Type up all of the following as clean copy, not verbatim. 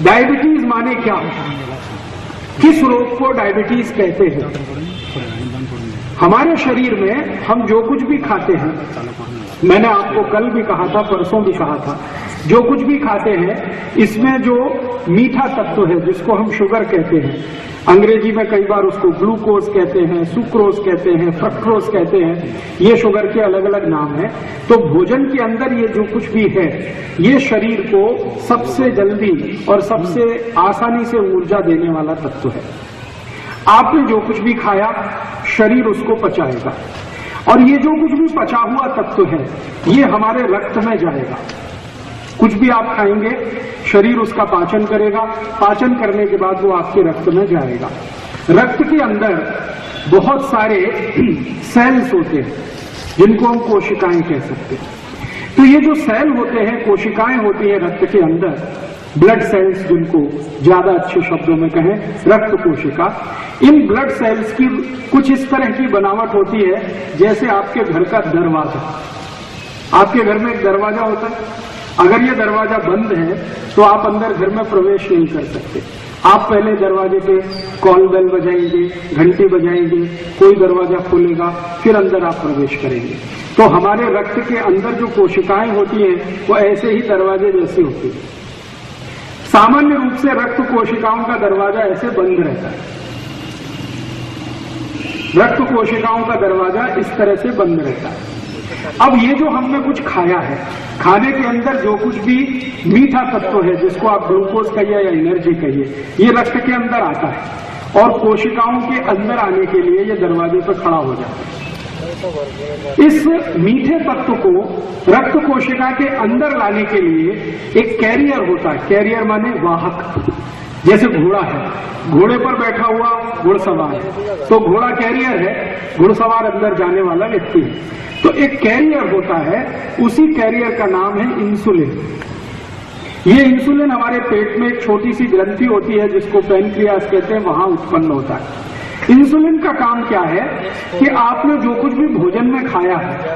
Diabetes माने क्या? किस रोग को डायबिटीज कहते हैं? हमारे शरीर में हम जो कुछ भी खाते हैं, मैंने आपको कल भी कहा था, परसों भी कहा था, जो कुछ भी खाते हैं इसमें जो मीठा तत्व है जिसको हम शुगर कहते हैं, अंग्रेजी में कई बार उसको ग्लूकोज कहते हैं, सुक्रोज कहते हैं, फ्रक्टोज कहते हैं, ये शुगर के अलग अलग नाम हैं। तो भोजन के अंदर ये जो कुछ भी है ये शरीर को सबसे जल्दी और सबसे आसानी से ऊर्जा देने वाला तत्व है। आपने जो कुछ भी खाया शरीर उसको पचाएगा, और ये जो कुछ भी पचा हुआ तत्व है ये हमारे रक्त में जाएगा। कुछ भी आप खाएंगे शरीर उसका पाचन करेगा, पाचन करने के बाद वो आपके रक्त में जाएगा। रक्त के अंदर बहुत सारे सेल्स होते हैं जिनको हम कोशिकाएं कह सकते हैं। तो ये जो सेल होते हैं, कोशिकाएं होती हैं रक्त के अंदर, ब्लड सेल्स जिनको ज्यादा अच्छे शब्दों में कहें रक्त कोशिका, इन ब्लड सेल्स की कुछ इस तरह की बनावट होती है जैसे आपके घर का दरवाजा। आपके घर में एक दरवाजा होता है, अगर ये दरवाजा बंद है तो आप अंदर घर में प्रवेश नहीं कर सकते। आप पहले दरवाजे पे कॉल बेल बजाएंगे, घंटी बजाएंगे, कोई दरवाजा खोलेगा, फिर अंदर आप प्रवेश करेंगे। तो हमारे रक्त के अंदर जो कोशिकाएं होती हैं वो ऐसे ही दरवाजे जैसी होती है। सामान्य रूप से रक्त कोशिकाओं का दरवाजा ऐसे बंद रहता है, रक्त कोशिकाओं का दरवाजा इस तरह से बंद रहता है। अब ये जो हमने कुछ खाया है, खाने के अंदर जो कुछ भी मीठा तत्व है जिसको आप ग्लूकोज कहिए या एनर्जी कहिए, ये रक्त के अंदर आता है और कोशिकाओं के अंदर आने के लिए ये दरवाजे पर खड़ा हो जाता है। इस मीठे तत्व को रक्त कोशिका के अंदर लाने के लिए एक कैरियर होता है। कैरियर माने वाहक। जैसे घोड़ा है, घोड़े पर बैठा हुआ घुड़सवार है, तो घोड़ा कैरियर है, घुड़सवार अंदर जाने वाला व्यक्ति है। तो एक कैरियर होता है, उसी कैरियर का नाम है इंसुलिन। ये इंसुलिन हमारे पेट में एक छोटी सी ग्रंथि होती है जिसको पैनक्रियास कहते हैं, वहां उत्पन्न होता है। इंसुलिन का काम क्या है कि आपने जो कुछ भी भोजन में खाया है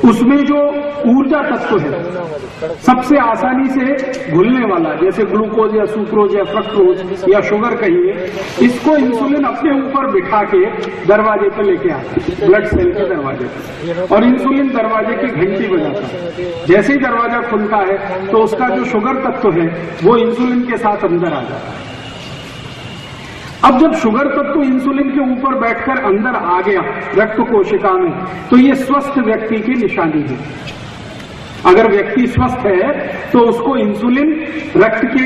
उसमें जो ऊर्जा तत्व है सबसे आसानी से घुलने वाला, जैसे ग्लूकोज या सुक्रोज या फ्रक्टोज या शुगर कहिए, इसको इंसुलिन अपने ऊपर बिठा के दरवाजे पे लेके आता है, ब्लड सेल के दरवाजे पे, और इंसुलिन दरवाजे की घंटी बजाता है। जैसे ही दरवाजा खुलता है तो उसका जो शुगर तत्व है वो इंसुलिन के साथ अंदर आ जाता है। अब जब शुगर तत्व इंसुलिन के ऊपर बैठकर अंदर आ गया रक्त कोशिका में, तो ये स्वस्थ व्यक्ति की निशानी है। अगर व्यक्ति स्वस्थ है तो उसको इंसुलिन रक्त के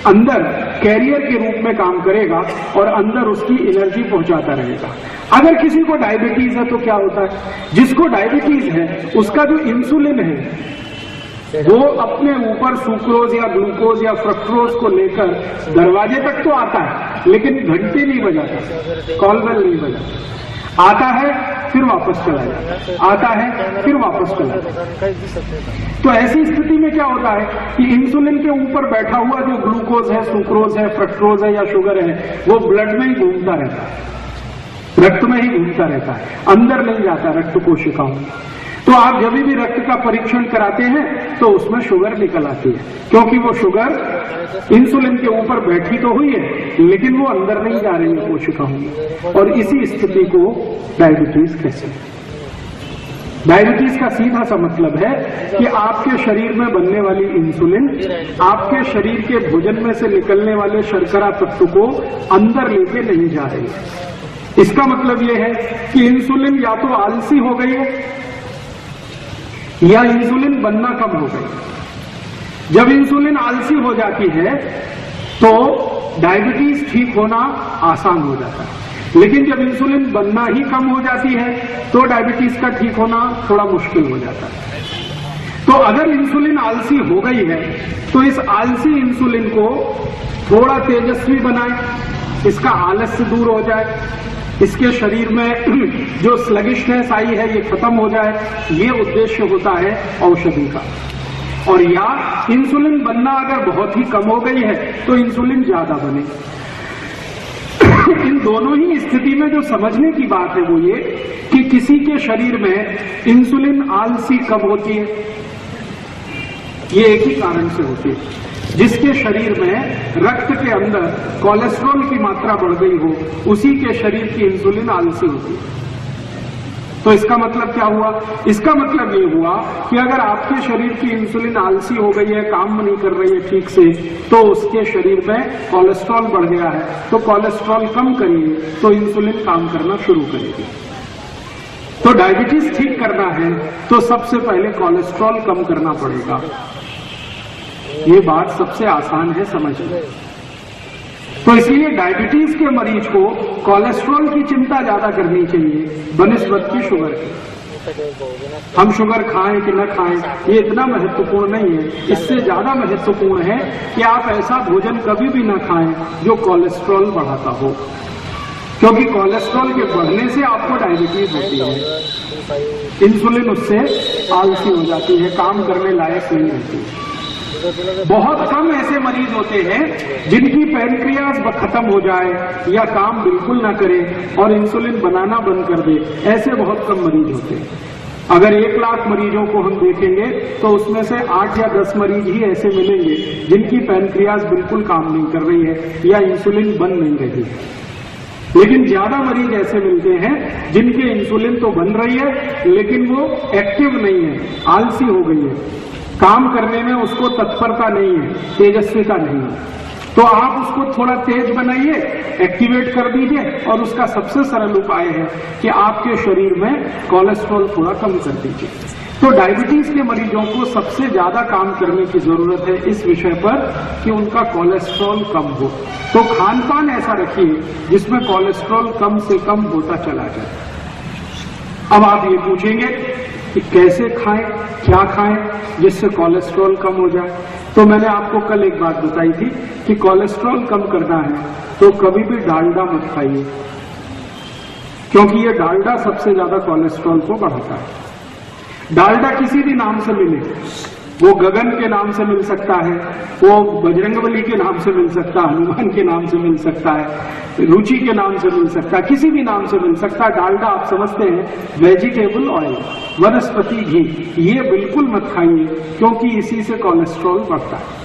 अंदर कैरियर के रूप में काम करेगा और अंदर उसकी एनर्जी पहुंचाता रहेगा। अगर किसी को डायबिटीज है तो क्या होता है, जिसको डायबिटीज है उसका जो इंसुलिन है वो अपने ऊपर सुक्रोज या ग्लूकोज या फ्रक्टोज को लेकर दरवाजे तक तो आता है लेकिन घंटी नहीं बजाता, कॉल बेल नहीं बजाता। आता है फिर वापस चला जाता है, आता है फिर वापस चला जाता है। तो ऐसी स्थिति में क्या होता है कि इंसुलिन के ऊपर बैठा हुआ जो ग्लूकोज है, सुक्रोज है, फ्रक्टोज है या शुगर है, वो ब्लड में ही घूमता रहता है, रक्त में ही घूमता रहता है, अंदर नहीं जाता रक्त कोशिकाओं। तो आप जब भी रक्त का परीक्षण कराते हैं तो उसमें शुगर निकल आती है, क्योंकि वो शुगर इंसुलिन के ऊपर बैठी तो हुई है लेकिन वो अंदर नहीं जा रही है कोशिकाओं में। और इसी स्थिति को डायबिटीज कहते हैं। डायबिटीज का सीधा सा मतलब है कि आपके शरीर में बनने वाली इंसुलिन आपके शरीर के भोजन में से निकलने वाले शर्करा तत्व को अंदर लेके नहीं जा रही है। इसका मतलब यह है कि इंसुलिन या तो आलसी हो गई है या इंसुलिन बनना कम हो गई। जब इंसुलिन आलसी हो जाती है तो डायबिटीज ठीक होना आसान हो जाता है, लेकिन जब इंसुलिन बनना ही कम हो जाती है तो डायबिटीज का ठीक होना थोड़ा मुश्किल हो जाता है। तो अगर इंसुलिन आलसी हो गई है तो इस आलसी इंसुलिन को थोड़ा तेजस्वी बनाए, इसका आलस्य दूर हो जाए, इसके शरीर में जो स्लगिशनेस आई है ये खत्म हो जाए, ये उद्देश्य होता है औषधि का। और या इंसुलिन बनना अगर बहुत ही कम हो गई है तो इंसुलिन ज्यादा बने। इन दोनों ही स्थिति में जो समझने की बात है वो ये कि किसी के शरीर में इंसुलिन आलसी कब होती है, ये एक ही कारण से होती है। जिसके शरीर में रक्त के अंदर कोलेस्ट्रॉल की मात्रा बढ़ गई हो, उसी के शरीर की इंसुलिन आलसी होती है। तो इसका मतलब क्या हुआ? इसका मतलब ये हुआ कि अगर आपके शरीर की इंसुलिन आलसी हो गई है, काम नहीं कर रही है ठीक से, तो उसके शरीर में कोलेस्ट्रॉल बढ़ गया है। तो कोलेस्ट्रॉल कम करिए तो इंसुलिन काम करना शुरू करेगी। तो डायबिटीज ठीक करना है तो सबसे पहले कोलेस्ट्रॉल कम करना पड़ेगा। ये बात सबसे आसान है समझना। तो इसलिए डायबिटीज के मरीज को कोलेस्ट्रॉल की चिंता ज्यादा करनी चाहिए बनिस्बत की शुगर की। हम शुगर खाएं कि न खाएं ये इतना महत्वपूर्ण नहीं है। इससे ज्यादा महत्वपूर्ण है कि आप ऐसा भोजन कभी भी न खाएं जो कोलेस्ट्रॉल बढ़ाता हो, क्योंकि कोलेस्ट्रॉल के बढ़ने से आपको डायबिटीज होती है। इंसुलिन उससे आलसी हो जाती है, काम करने लायक नहीं रहती। बहुत कम ऐसे मरीज होते हैं जिनकी पैनक्रियाज खत्म हो जाए या काम बिल्कुल ना करे और इंसुलिन बनाना बंद कर दे, ऐसे बहुत कम मरीज होते हैं। अगर 1 लाख मरीजों को हम देखेंगे तो उसमें से 8 या 10 मरीज ही ऐसे मिलेंगे जिनकी पैनक्रियाज बिल्कुल काम नहीं कर रही है या इंसुलिन बन नहीं रही है। लेकिन ज्यादा मरीज ऐसे मिलते हैं जिनके इंसुलिन तो बन रही है लेकिन वो एक्टिव नहीं है, आलसी हो गई है, काम करने में उसको तत्परता नहीं है, तेजस्विता नहीं है। तो आप उसको थोड़ा तेज बनाइए, एक्टिवेट कर दीजिए और उसका सबसे सरल उपाय है कि आपके शरीर में कोलेस्ट्रॉल थोड़ा कम कर दीजिए। तो डायबिटीज के मरीजों को सबसे ज्यादा काम करने की जरूरत है इस विषय पर कि उनका कोलेस्ट्रॉल कम हो। तो खान पान ऐसा रखिए जिसमें कोलेस्ट्रॉल कम से कम होता चला जाए। अब आप ये पूछेंगे कि कैसे खाएं, क्या खाएं जिससे कोलेस्ट्रॉल कम हो जाए। तो मैंने आपको कल एक बात बताई थी कि कोलेस्ट्रॉल कम करना है तो कभी भी डालडा मत खाइए, क्योंकि ये डालडा सबसे ज्यादा कोलेस्ट्रॉल को बढ़ाता है। डालडा किसी भी नाम से मिले, वो गगन के नाम से मिल सकता है, वो बजरंगबली के नाम से मिल सकता है, हनुमान के नाम से मिल सकता है, रुचि के नाम से मिल सकता है, किसी भी नाम से मिल सकता है। डालडा आप समझते हैं वेजिटेबल ऑयल, वनस्पति घी, ये बिल्कुल मत खाइए क्योंकि इसी से कोलेस्ट्रॉल बढ़ता है,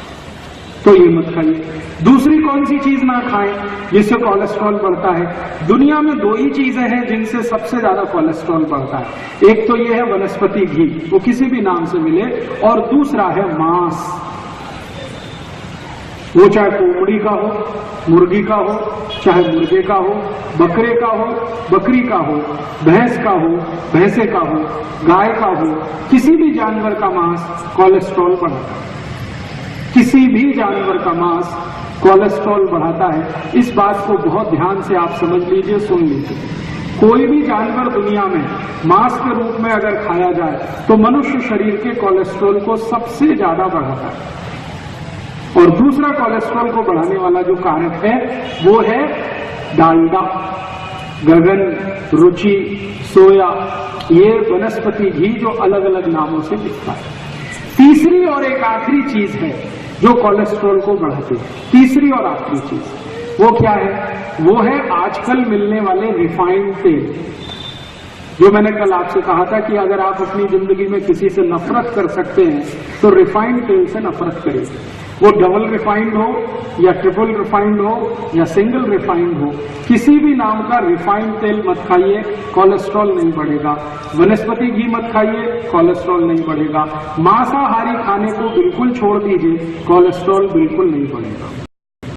तो ये मत खाइए। दूसरी कौन सी चीज ना खाएं जिससे कोलेस्ट्रॉल बढ़ता है? दुनिया में 2 ही चीजें हैं जिनसे सबसे ज्यादा कोलेस्ट्रॉल बढ़ता है। एक तो ये है वनस्पति घी, वो किसी भी नाम से मिले, और दूसरा है मांस, वो चाहे कोमड़ी का हो, मुर्गी का हो, चाहे मुर्गे का हो, बकरे का हो, बकरी का हो, भैंस का हो, भैंसे का हो, गाय का हो, किसी भी जानवर का मांस कोलेस्ट्रॉल बढ़ाता है। किसी भी जानवर का मांस कोलेस्ट्रॉल बढ़ाता है। इस बात को बहुत ध्यान से आप समझ लीजिए, सुन लीजिए। कोई भी जानवर दुनिया में मांस के रूप में अगर खाया जाए तो मनुष्य शरीर के कोलेस्ट्रॉल को सबसे ज्यादा बढ़ाता है। और दूसरा कोलेस्ट्रॉल को बढ़ाने वाला जो कारक है वो है डालडा, गगन, रुचि, सोया, ये वनस्पति घी जो अलग अलग नामों से दिखता है। तीसरी और एक आखिरी चीज है जो कोलेस्ट्रॉल को बढ़ाती है। तीसरी और आखिरी चीज वो क्या है? वो है आजकल मिलने वाले रिफाइंड तेल। जो मैंने कल आपसे कहा था कि अगर आप अपनी जिंदगी में किसी से नफरत कर सकते हैं तो रिफाइंड तेल से नफरत करिए। वो डबल रिफाइंड हो या ट्रिपल रिफाइंड हो या सिंगल रिफाइंड हो, किसी भी नाम का रिफाइंड तेल मत खाइए, कोलेस्ट्रॉल नहीं बढ़ेगा। वनस्पति घी मत खाइए, कोलेस्ट्रॉल नहीं बढ़ेगा। मांसाहारी खाने को बिल्कुल छोड़ दीजिए, कोलेस्ट्रॉल बिल्कुल नहीं बढ़ेगा।